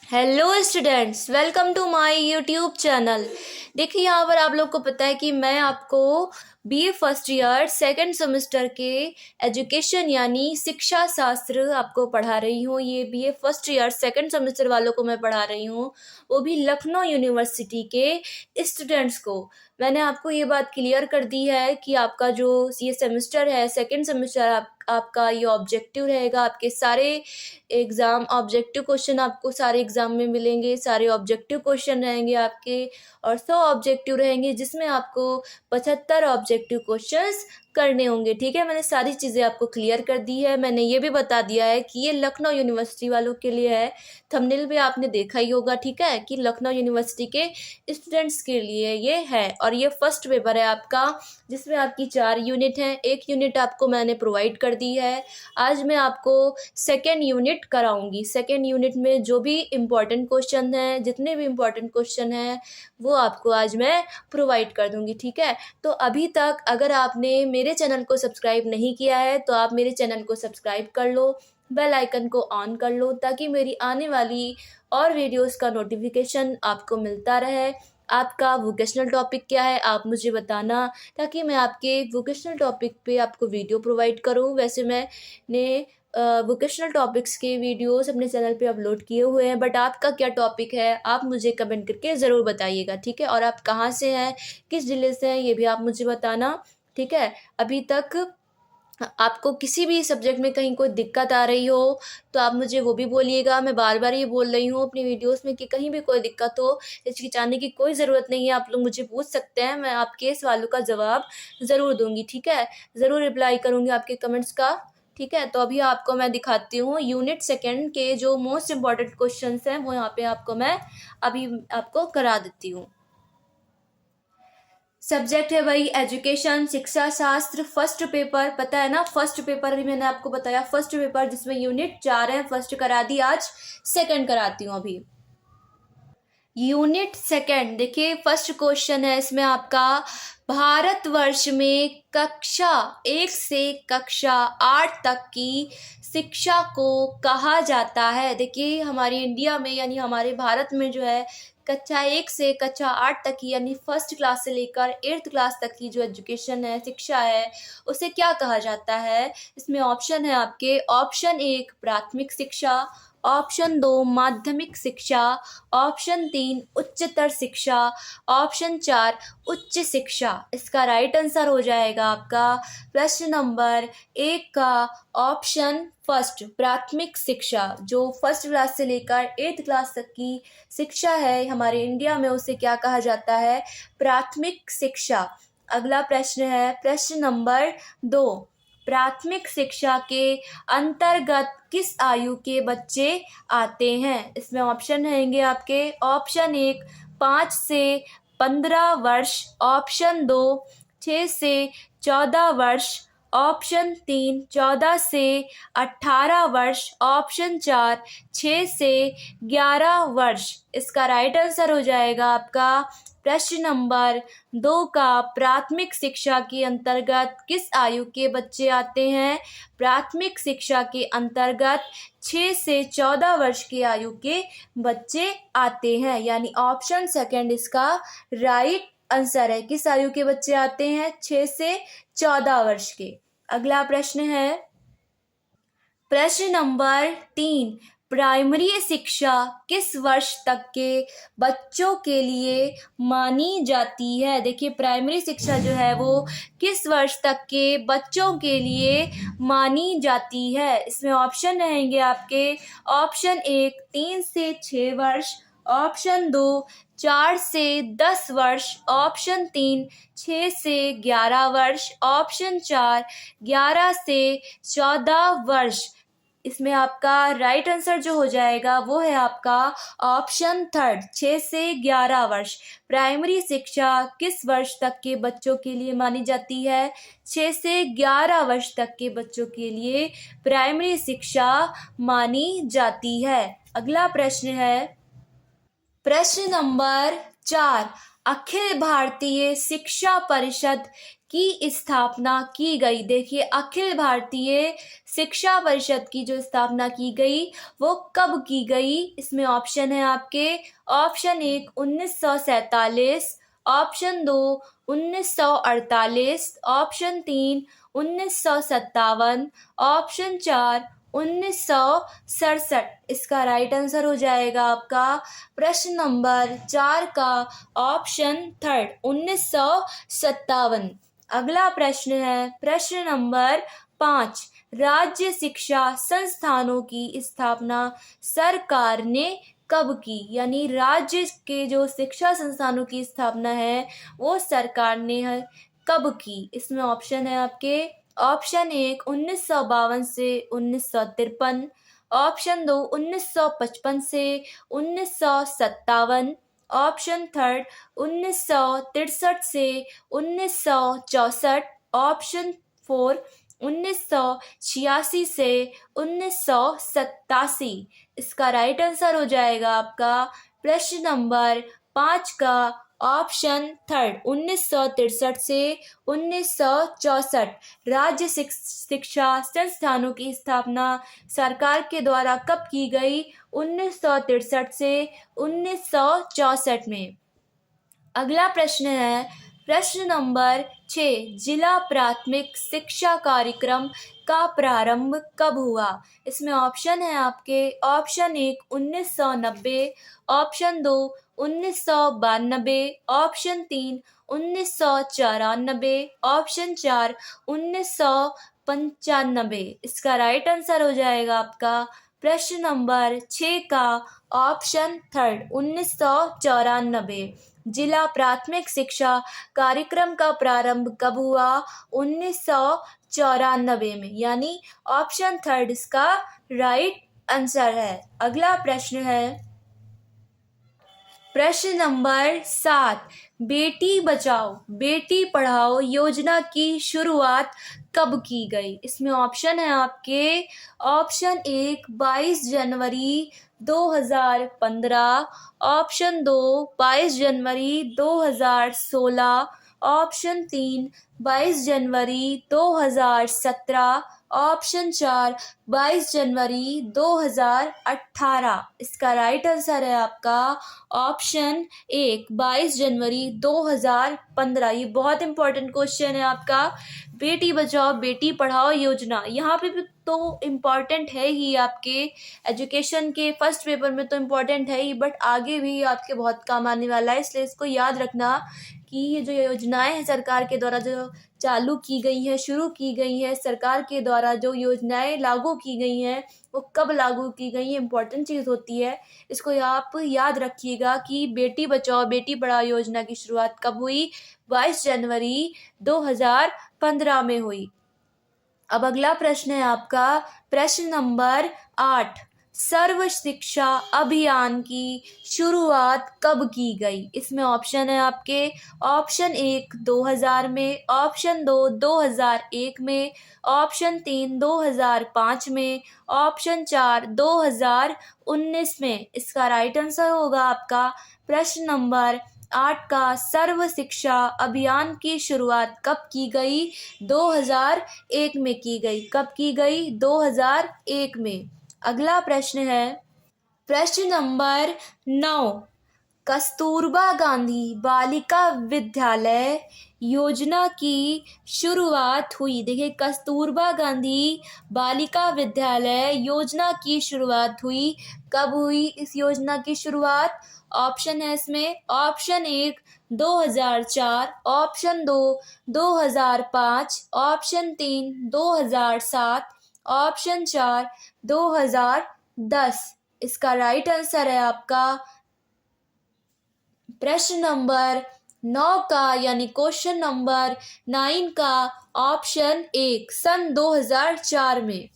Hello students, welcome to my YouTube channel. देखिए, यहाँ पर आप लोग को पता है कि मैं आपको BA first year second semester के एजुकेशन यानी शिक्षा शास्त्र आपको पढ़ा रही हूँ। ये BA first year second semester वालों को मैं पढ़ा रही हूँ, वो भी लखनऊ यूनिवर्सिटी के स्टूडेंट्स को। मैंने आपको ये बात क्लियर कर दी है कि आपका जो ये सेमेस्टर है, सेकंड सेमेस्टर, आपका ये ऑब्जेक्टिव रहेगा। आपके सारे एग्ज़ाम ऑब्जेक्टिव क्वेश्चन आपको सारे एग्ज़ाम में मिलेंगे। सारे ऑब्जेक्टिव क्वेश्चन रहेंगे आपके, और 100 ऑब्जेक्टिव रहेंगे, जिसमें आपको 75 ऑब्जेक्टिव क्वेश्चंस करने होंगे। ठीक है, मैंने सारी चीज़ें आपको क्लियर कर दी है। मैंने ये भी बता दिया है कि ये लखनऊ यूनिवर्सिटी वालों के लिए है। थंबनेल पे आपने देखा ही होगा, ठीक है, कि लखनऊ यूनिवर्सिटी के स्टूडेंट्स के लिए ये है। और ये फर्स्ट पेपर है आपका, जिसमें आपकी 4 यूनिट हैं। 1 यूनिट आपको मैंने प्रोवाइड कर दी है। आज मैं आपको सेकेंड यूनिट कराऊंगी। सेकेंड यूनिट में जो भी इम्पोर्टेंट क्वेश्चन हैं, जितने भी इम्पोर्टेंट क्वेश्चन हैं, वो आपको आज मैं प्रोवाइड कर दूंगी। ठीक है, तो अभी तक अगर आपने मेरे चैनल को सब्सक्राइब नहीं किया है तो आप मेरे चैनल को सब्सक्राइब कर लो, बेल आइकन को ऑन कर लो, ताकि मेरी आने वाली और वीडियोस का नोटिफिकेशन आपको मिलता रहे। आपका वोकेशनल टॉपिक क्या है आप मुझे बताना, ताकि मैं आपके वोकेशनल टॉपिक पे आपको वीडियो प्रोवाइड करूं। वैसे मैंने वोकेशनल टॉपिक्स के वीडियोस अपने चैनल पे अपलोड किए हुए हैं, बट आपका क्या टॉपिक है आप मुझे कमेंट करके ज़रूर बताइएगा। ठीक है, और आप कहाँ से हैं, किस ज़िले से हैं, ये भी आप मुझे बताना। ठीक है, अभी तक आपको किसी भी सब्जेक्ट में कहीं कोई दिक्कत आ रही हो तो आप मुझे वो भी बोलिएगा। मैं बार बार ये बोल रही हूँ अपनी वीडियोस में कि कहीं भी कोई दिक्कत हो, हिचकिचाने की कोई ज़रूरत नहीं है। आप लोग मुझे पूछ सकते हैं, मैं आपके सवालों का जवाब ज़रूर दूंगी। ठीक है, ज़रूर रिप्लाई करूँगी आपके कमेंट्स का। ठीक है, तो अभी आपको मैं दिखाती हूँ यूनिट सेकेंड के जो मोस्ट इम्पॉर्टेंट क्वेश्चंस हैं, वो यहाँ पे आपको मैं अभी आपको करा देती हूँ। सब्जेक्ट है भाई एजुकेशन, शिक्षा शास्त्र, फर्स्ट पेपर। पता है ना, फर्स्ट पेपर अभी मैंने आपको बताया, फर्स्ट पेपर जिसमें यूनिट 4 है। फर्स्ट करा दी, आज सेकंड कराती हूँ अभी। यूनिट सेकंड देखिए, फर्स्ट क्वेश्चन है इसमें आपका, भारतवर्ष में कक्षा 1 से कक्षा 8 तक की शिक्षा को कहा जाता है। देखिए, हमारी इंडिया में यानी हमारे भारत में जो है, कक्षा 1 से कक्षा 8 तक की यानी फर्स्ट क्लास से लेकर 8th क्लास तक की जो एजुकेशन है, शिक्षा है, उसे क्या कहा जाता है। इसमें ऑप्शन है आपके, ऑप्शन 1 प्राथमिक शिक्षा, ऑप्शन 2 माध्यमिक शिक्षा, ऑप्शन 3 उच्चतर शिक्षा, ऑप्शन 4 उच्च शिक्षा। इसका राइट आंसर हो जाएगा आपका प्रश्न नंबर 1 का ऑप्शन फर्स्ट, प्राथमिक शिक्षा। जो फर्स्ट क्लास से लेकर 8th क्लास तक की शिक्षा है हमारे इंडिया में, उसे क्या कहा जाता है, प्राथमिक शिक्षा। अगला प्रश्न है प्रश्न नंबर 2, प्राथमिक शिक्षा के अंतर्गत किस आयु के बच्चे आते हैं। इसमें ऑप्शन रहेंगे आपके, ऑप्शन 1 5 से 15 वर्ष, ऑप्शन 2 6 से 14 वर्ष, ऑप्शन 3 14 से 18 वर्ष, ऑप्शन 4 6 से 11 वर्ष। इसका राइट आंसर हो जाएगा आपका प्रश्न नंबर 2 का, प्राथमिक शिक्षा के अंतर्गत किस आयु के बच्चे आते हैं। प्राथमिक शिक्षा के अंतर्गत 6 से 14 वर्ष की आयु के बच्चे आते हैं, यानी ऑप्शन सेकंड इसका राइट आंसर है। किस आयु के बच्चे आते हैं, 6 से 14 वर्ष के। अगला प्रश्न है प्रश्न नंबर 3, प्राइमरी शिक्षा किस वर्ष तक के बच्चों के लिए मानी जाती है। देखिए, प्राइमरी शिक्षा जो है वो किस वर्ष तक के बच्चों के लिए मानी जाती है। इसमें ऑप्शन रहेंगे आपके, ऑप्शन 1 3 से 6 वर्ष, ऑप्शन 2 4 से 10 वर्ष, ऑप्शन 3 6 से 11 वर्ष, ऑप्शन 4 11 से 14 वर्ष। इसमें आपका राइट आंसर जो हो जाएगा वो है आपका ऑप्शन थर्ड, 6 से 11 वर्ष। प्राइमरी शिक्षा किस वर्ष तक के बच्चों के लिए मानी जाती है, 6 से 11 वर्ष तक के बच्चों के लिए प्राइमरी शिक्षा मानी जाती है। अगला प्रश्न है प्रश्न नंबर 4, अखिल भारतीय शिक्षा परिषद की स्थापना की गई। देखिए, अखिल भारतीय शिक्षा परिषद की जो स्थापना की गई वो कब की गई? इसमें ऑप्शन है आपके। Option 1 1947, option 2 1948, option 3 1957, option 4 1967। इसका राइट आंसर हो जाएगा आपका प्रश्न नंबर 4 का ऑप्शन थर्ड 1957। अगला प्रश्न है प्रश्न नंबर 5। राज्य शिक्षा संस्थानों की स्थापना सरकार ने कब की? यानी राज्य के जो शिक्षा संस्थानों की स्थापना है वो सरकार ने कब की? इसमें ऑप्शन है आपके। ऑप्शन 1 1952 से 1953, ऑप्शन 2 1955 से 1957, ऑप्शन थर्ड 1963 से 1964, ऑप्शन 4 1986 से 1987। इसका राइट आंसर हो जाएगा आपका प्रश्न नंबर 5 का ऑप्शन थर्ड 1963 से 1964। राज्य शिक्षा संस्थानों की स्थापना सरकार के द्वारा कब की गई? 1963 से 1964 में। अगला प्रश्न है प्रश्न नंबर 6। जिला प्राथमिक शिक्षा कार्यक्रम का प्रारंभ कब हुआ? इसमें ऑप्शन है आपके। Option 1 1990, option 2 1992, option 3 1994, option 4 1995। इसका राइट आंसर हो जाएगा आपका प्रश्न नंबर 6 का ऑप्शन थर्ड 1994। जिला प्राथमिक शिक्षा कार्यक्रम का प्रारंभ कब हुआ? 1994 में, यानी ऑप्शन थर्ड इसका राइट आंसर है। अगला प्रश्न है प्रश्न नंबर 7। बेटी बचाओ बेटी पढ़ाओ योजना की शुरुआत कब की गई? इसमें ऑप्शन है आपके। ऑप्शन 1 22 जनवरी 2015, ऑप्शन 2 22 जनवरी 2016, ऑप्शन 3 22 जनवरी 2017, ऑप्शन 4 22 जनवरी 2018। इसका राइट आंसर है आपका ऑप्शन 1 22 जनवरी 2015। ये बहुत इंपॉर्टेंट क्वेश्चन है आपका। बेटी बचाओ बेटी पढ़ाओ योजना यहाँ पे भी तो इम्पॉर्टेंट है ही, आपके एजुकेशन के फर्स्ट पेपर में तो इम्पॉर्टेंट है ही, बट आगे भी आपके बहुत काम आने वाला है। इसलिए इसको याद रखना कि ये जो योजनाएं हैं सरकार के द्वारा जो चालू की गई है, शुरू की गई है, सरकार के द्वारा जो योजनाएं लागू की गई हैं वो कब लागू की गई है, इम्पोर्टेंट चीज़ होती है। इसको आप याद रखिएगा कि बेटी बचाओ बेटी पढ़ाओ योजना की शुरुआत कब हुई? 22 जनवरी 2015 में हुई। अब अगला प्रश्न है आपका प्रश्न नंबर 8। सर्व शिक्षा अभियान की शुरुआत कब की गई? इसमें ऑप्शन है आपके। ऑप्शन 1 2000 में, ऑप्शन 2 2001 में, ऑप्शन 3 2005 में, ऑप्शन 4 2019 में। इसका राइट आंसर होगा आपका प्रश्न नंबर 8 का सर्व शिक्षा अभियान की शुरुआत कब की गई? 2001 में की गई। कब की गई? 2001 में। अगला प्रश्न है प्रश्न नंबर 9। कस्तूरबा गांधी बालिका विद्यालय योजना की शुरुआत हुई। देखिए, कस्तूरबा गांधी बालिका विद्यालय योजना की शुरुआत हुई। कब हुई इस योजना की शुरुआत? ऑप्शन है इसमें। Option 1 2004, option 2 2005, option 3 2007, option 4 2010। इसका राइट आंसर है आपका प्रश्न नंबर 9 का यानी क्वेश्चन नंबर 9 का ऑप्शन 1 सन 2004 में।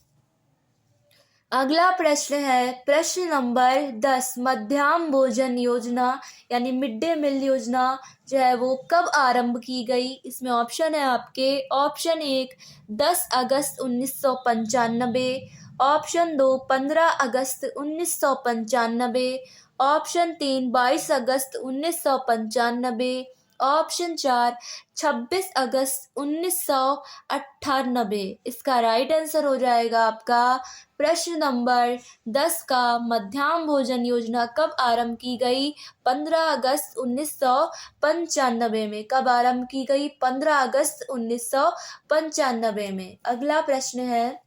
अगला प्रश्न है प्रश्न नंबर 10। मध्याह्न भोजन योजना यानी मिड डे मील योजना जो है वो कब आरंभ की गई? इसमें ऑप्शन है आपके। ऑप्शन 1 10 अगस्त 1995, ऑप्शन 2 15 अगस्त 1995, ऑप्शन 3 22 अगस्त 1995, ऑप्शन 4 26 अगस्त 1998। इसका राइट आंसर हो जाएगा आपका प्रश्न नंबर 10 का मध्याह्न भोजन योजना कब आरंभ की गई? 15 अगस्त 1995 में। कब आरंभ की गई? 15 अगस्त 1995 में। अगला प्रश्न है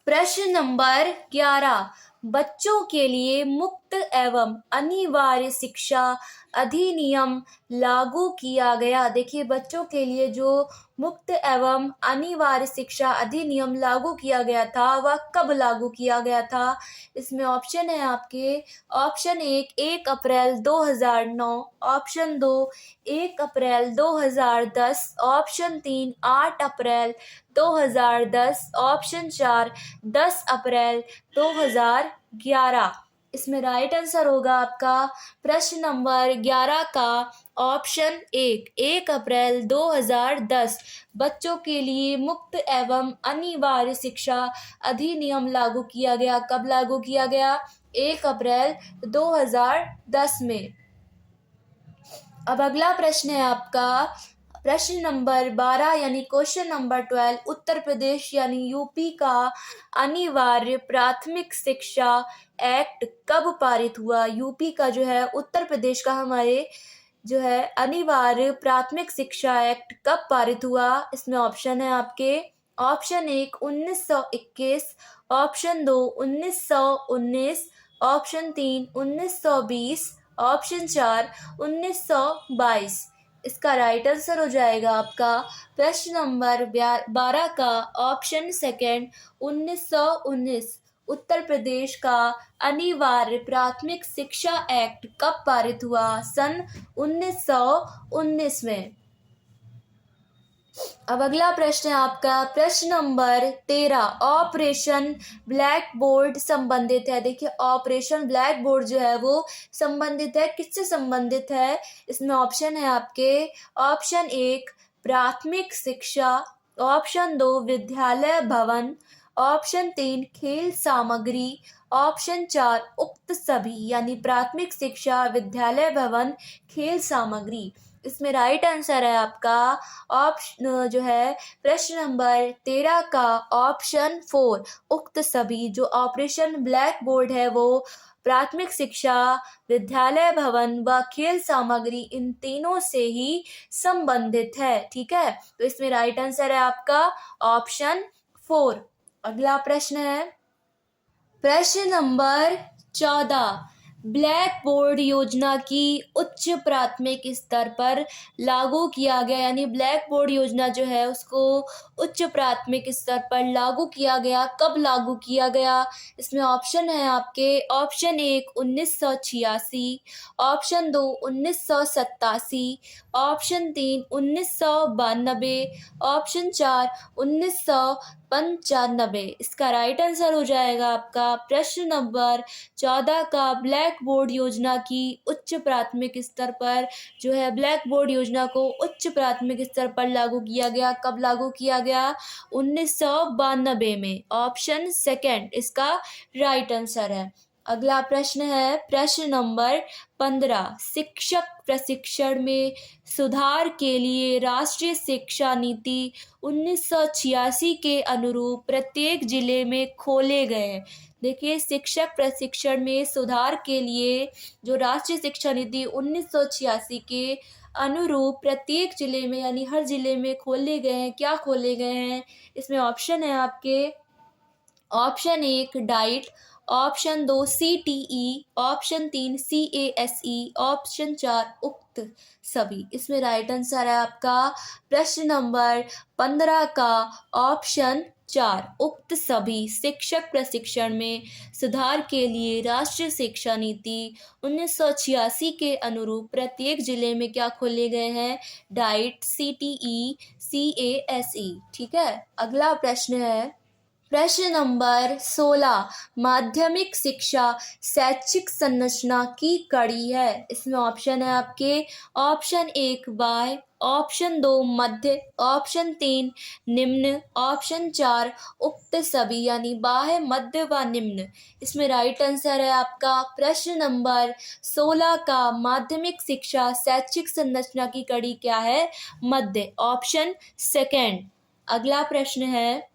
प्रश्न नंबर 11, बच्चों के लिए मुक्त एवं अनिवार्य शिक्षा अधिनियम लागू किया गया। देखिए, बच्चों के लिए जो मुक्त एवं अनिवार्य शिक्षा अधिनियम लागू किया गया था वह कब लागू किया गया था? इसमें ऑप्शन है आपके, ऑप्शन 1 अप्रैल 2009, ऑप्शन 2 1 अप्रैल 2010, ऑप्शन 3 8 अप्रैल 2010, ऑप्शन 4 10 अप्रैल 2011। इसमें राइट आंसर होगा आपका प्रश्न नंबर 11 का ऑप्शन 1 अप्रैल 2010 बच्चों के लिए मुक्त एवं अनिवार्य शिक्षा अधिनियम लागू किया गया। कब लागू किया गया? 1 अप्रैल 2010 में। अब अगला प्रश्न है आपका प्रश्न नंबर 12 यानी क्वेश्चन नंबर 12, उत्तर प्रदेश यानी यूपी का अनिवार्य प्राथमिक शिक्षा एक्ट कब पारित हुआ? यूपी का जो है, उत्तर प्रदेश का हमारे जो है अनिवार्य प्राथमिक शिक्षा एक्ट कब पारित हुआ? इसमें ऑप्शन है आपके, ऑप्शन 1 1921, ऑप्शन 2 1919, ऑप्शन 3 1920, ऑप्शन 4 1922। इसका राइट आंसर हो जाएगा आपका प्रश्न नंबर 12 का ऑप्शन सेकंड 1919। उत्तर प्रदेश का अनिवार्य प्राथमिक शिक्षा एक्ट कब पारित हुआ? सन 1919 में। अब अगला प्रश्न है आपका प्रश्न नंबर 13, ऑपरेशन ब्लैक बोर्ड संबंधित है। देखिए, ऑपरेशन ब्लैक बोर्ड जो है वो संबंधित है, किससे संबंधित है? इसमें ऑप्शन है आपके, ऑप्शन 1 प्राथमिक शिक्षा, ऑप्शन 2 विद्यालय भवन, ऑप्शन 3 खेल सामग्री, ऑप्शन 4 उक्त सभी, यानी प्राथमिक शिक्षा, विद्यालय भवन, खेल सामग्री। इसमें राइट आंसर है आपका ऑप्शन जो है प्रश्न नंबर 13 का ऑप्शन 4 उक्त सभी। जो ऑपरेशन ब्लैक बोर्ड है वो प्राथमिक शिक्षा, विद्यालय भवन व खेल सामग्री इन तीनों से ही संबंधित है। ठीक है, तो इसमें राइट आंसर है आपका ऑप्शन 4। अगला प्रश्न है प्रश्न नंबर 14, ब्लैक बोर्ड योजना की उच्च प्राथमिक स्तर पर लागू किया गया, यानी ब्लैक बोर्ड योजना जो है उसको उच्च प्राथमिक स्तर पर लागू किया गया। कब लागू किया गया? इसमें ऑप्शन है आपके, ऑप्शन 1 1986, ऑप्शन 2 1987, ऑप्शन 3 1992, ऑप्शन 4 1995। इसका राइट आंसर हो जाएगा आपका प्रश्न नंबर 14 का ब्लैक बोर्ड योजना की उच्च प्राथमिक स्तर पर जो है ब्लैक बोर्ड योजना को उच्च प्राथमिक स्तर पर लागू किया गया। कब लागू किया गया? 1992 में। ऑप्शन सेकंड इसका राइट आंसर है। अगला प्रश्न है प्रश्न नंबर 15, शिक्षक प्रशिक्षण में सुधार के लिए राष्ट्रीय शिक्षा नीति 1986 के अनुरूप प्रत्येक जिले में खोले गए। देखिए, शिक्षक प्रशिक्षण में सुधार के लिए जो राष्ट्रीय शिक्षा नीति 1986 के अनुरूप प्रत्येक जिले में, यानी हर जिले में खोले गए हैं। क्या खोले गए हैं? इसमें ऑप्शन है आपके, option 1 diet, option 2 CTE, option 3 CASE, option 4 उक्त सभी। इसमें राइट आंसर है आपका प्रश्न नंबर 15 का ऑप्शन 4 उक्त सभी। शिक्षक प्रशिक्षण में सुधार के लिए राष्ट्रीय शिक्षा नीति 1986 के अनुरूप प्रत्येक जिले में क्या खोले गए हैं? Diet, CTE, CASE। ठीक है, अगला प्रश्न है प्रश्न नंबर 16, माध्यमिक शिक्षा शैक्षिक संरचना की कड़ी है। इसमें ऑप्शन है आपके, ऑप्शन 1 बाह्य, ऑप्शन 2 मध्य, ऑप्शन 3 निम्न, ऑप्शन 4 उक्त सभी, यानी बाह्य, मध्य व निम्न। इसमें राइट आंसर है आपका प्रश्न नंबर 16 का माध्यमिक शिक्षा शैक्षिक संरचना की कड़ी क्या है? मध्य, ऑप्शन सेकेंड। अगला प्रश्न है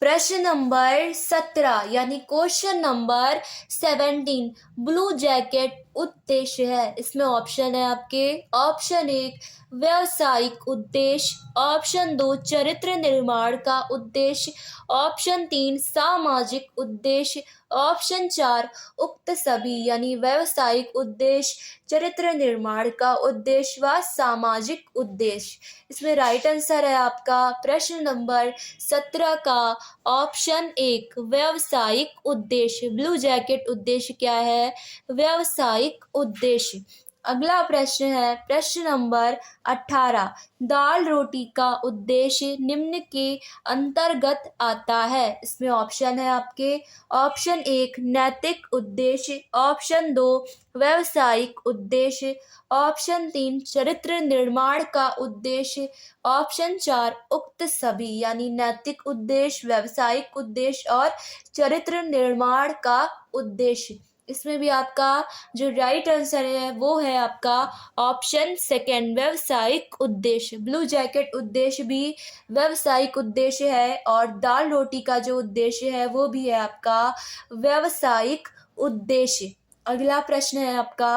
प्रश्न नंबर 17, यानी क्वेश्चन नंबर 17, ब्लू जैकेट उद्देश्य है। इसमें ऑप्शन है आपके, ऑप्शन 1 व्यवसायिक उद्देश्य, ऑप्शन 2 चरित्र निर्माण का उद्देश्य, ऑप्शन 3 सामाजिक उद्देश्य, ऑप्शन 4 उक्त सभी, यानी व्यवसायिक उद्देश्य, चरित्र निर्माण का उद्देश्य व सामाजिक उद्देश्य। इसमें राइट आंसर है आपका प्रश्न नंबर 17 का ऑप्शन 1 व्यवसायिक उद्देश्य। ब्लू जैकेट उद्देश्य क्या है? व्यवसायिक उद्देश्य। अगला प्रश्न है प्रश्न नंबर 18, दाल रोटी का उद्देश्य निम्न के अंतर्गत आता है। इसमें ऑप्शन है आपके, ऑप्शन 1 नैतिक उद्देश्य, ऑप्शन 2 व्यवसायिक उद्देश्य, ऑप्शन 3 चरित्र निर्माण का उद्देश्य, ऑप्शन 4 उक्त सभी, यानी नैतिक उद्देश्य, व्यवसायिक उद्देश्य और चरित्र निर्माण का उद्देश्य। इसमें भी आपका जो राइट आंसर है वो है आपका ऑप्शन सेकेंड, व्यवसायिक उद्देश्य। ब्लू जैकेट उद्देश्य भी व्यवसायिक उद्देश्य है और दाल रोटी का जो उद्देश्य है वो भी है आपका व्यवसायिक उद्देश्य। अगला प्रश्न है आपका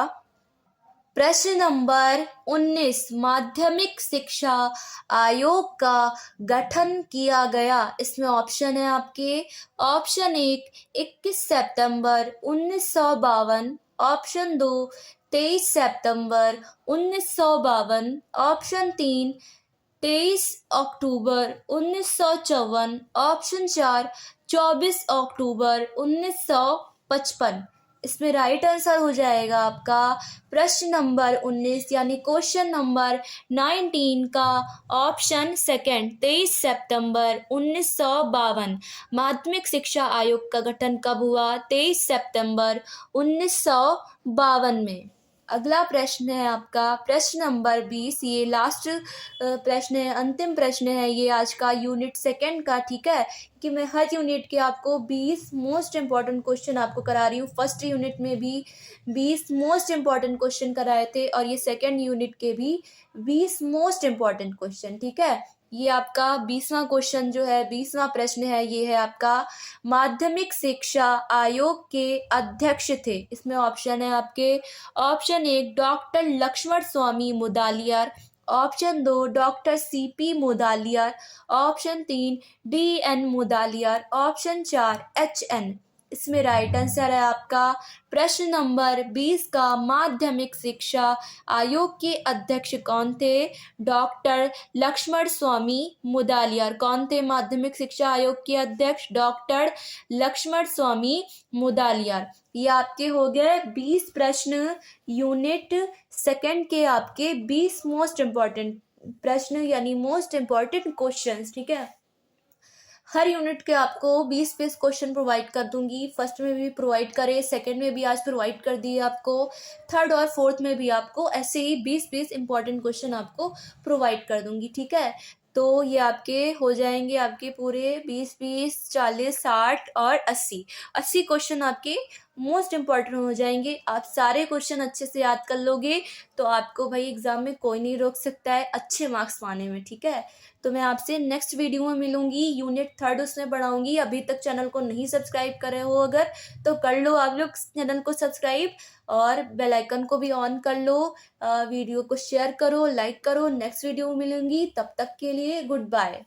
प्रश्न नंबर 19, माध्यमिक शिक्षा आयोग का गठन किया गया। इसमें ऑप्शन है आपके, ऑप्शन 1 21 सितंबर 1952, ऑप्शन 2 23 सितंबर 1952, ऑप्शन 3 23 अक्टूबर 1954, ऑप्शन 4 24 अक्टूबर 1955। इसमें राइट आंसर हो जाएगा आपका प्रश्न नंबर 19, यानी क्वेश्चन नंबर 19 का ऑप्शन सेकेंड, 23 सितंबर 1952। माध्यमिक शिक्षा आयोग का गठन कब हुआ? 23 सितंबर 1952 में। अगला प्रश्न है आपका प्रश्न नंबर 20, ये लास्ट प्रश्न है, अंतिम प्रश्न है ये आज का यूनिट सेकंड का, ठीक है। कि मैं हर यूनिट के आपको 20 मोस्ट इम्पॉर्टेंट क्वेश्चन आपको करा रही हूँ। फर्स्ट यूनिट में भी 20 मोस्ट इम्पॉर्टेंट क्वेश्चन कराए थे और ये सेकंड यूनिट के भी 20 मोस्ट इम्पॉर्टेंट क्वेश्चन, ठीक है। ये आपका 20वां क्वेश्चन जो है, 20वां प्रश्न है, ये है आपका माध्यमिक शिक्षा आयोग के अध्यक्ष थे। इसमें ऑप्शन है आपके, option 1 doctor Lakshman Swami Mudaliar, option 2 doctor CP Mudaliar, option 3 DN Mudaliar, option 4 HN। इसमें राइट आंसर है आपका प्रश्न नंबर 20 का माध्यमिक शिक्षा आयोग के अध्यक्ष कौन थे? डॉक्टर लक्ष्मण स्वामी मुदालियार। कौन थे माध्यमिक शिक्षा आयोग के अध्यक्ष? डॉक्टर लक्ष्मण स्वामी मुदालियार। ये आपके हो गए 20 प्रश्न, यूनिट सेकंड के आपके 20 मोस्ट इम्पॉर्टेंट प्रश्न, यानी मोस्ट इम्पॉर्टेंट क्वेश्चंस, ठीक है। हर यूनिट के आपको 20-20 क्वेश्चन प्रोवाइड कर दूंगी। फर्स्ट में भी प्रोवाइड करे, सेकंड में भी आज प्रोवाइड कर दिए आपको, थर्ड और फोर्थ में भी आपको ऐसे ही 20-20 इंपॉर्टेंट क्वेश्चन आपको प्रोवाइड कर दूंगी, ठीक है। तो ये आपके हो जाएंगे आपके पूरे 20-20 40 60 और 80 क्वेश्चन आपके मोस्ट इम्पॉर्टेंट हो जाएंगे। आप सारे क्वेश्चन अच्छे से याद कर लोगे तो आपको भाई एग्जाम में कोई नहीं रोक सकता है अच्छे मार्क्स पाने में, ठीक है। तो मैं आपसे नेक्स्ट वीडियो में मिलूंगी, यूनिट थर्ड उसमें पढ़ाऊंगी। अभी तक चैनल को नहीं सब्सक्राइब करे हो अगर, तो कर लो आप लोग चैनल को सब्सक्राइब और बेल आइकन को भी ऑन कर लो। वीडियो को शेयर करो, लाइक करो। नेक्स्ट वीडियो में मिलूंगी, तब तक के लिए गुड बाय।